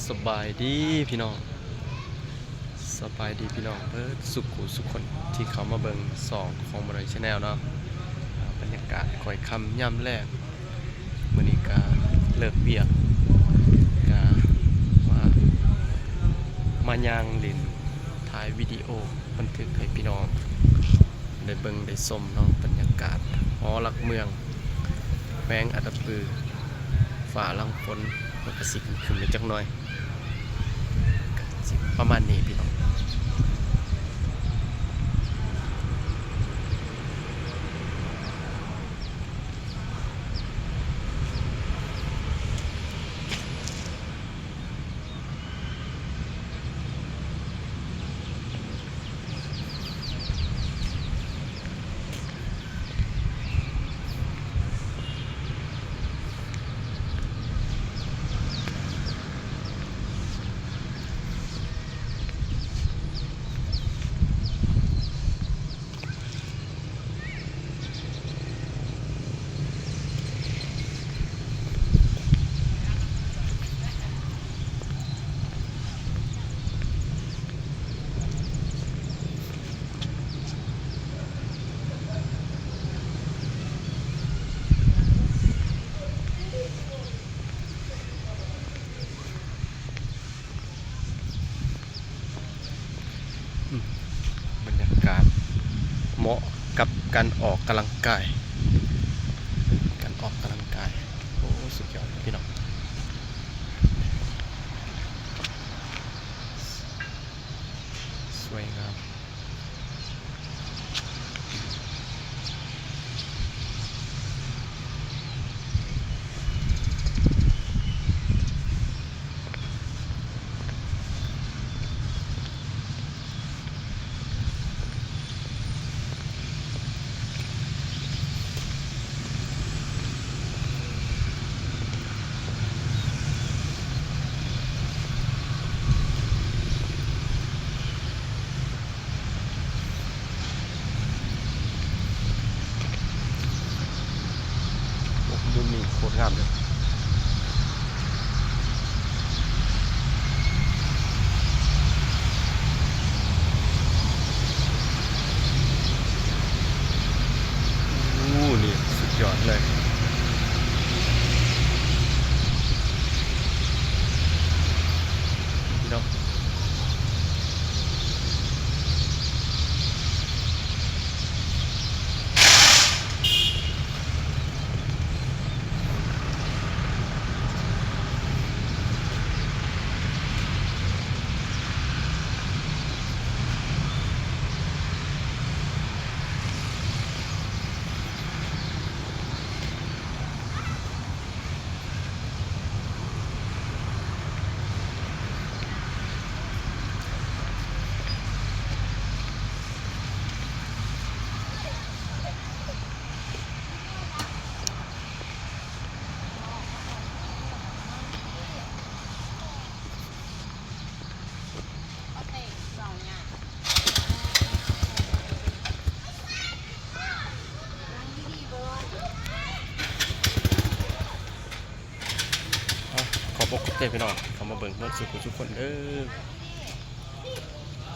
สบายดีพี่น้องสบายดีพี่น้องเพื่อสุขสุขคนที่เขามาเบิ่งสองของบริษัทแนลเนาะบรรยากาศค่อยค่ำย่ำแรกมื้อนี้ก็เลิกเวียกก็มาย่างเล่นถ่ายวิดีโอบันทึกให้พี่น้องได้เบิ่งได้ชมเนาะบรรยากาศหอหลักเมืองแขวงอัตตปือฝ่าลังฝนมันก็สิขึ้นจักหน่อยประมาณนี้พี่น้องบรรยากาศเหมาะกับการออกกำลังกายโอ้สุดยอดพี่น้องสวยงามมุมนี้โคตรงามเลยนี่สุดยอดเลยพี่น้องขอบอกขอบใจพี่น้องเขามาเบิ่งเพื่อนสุขทุกคนเด้อ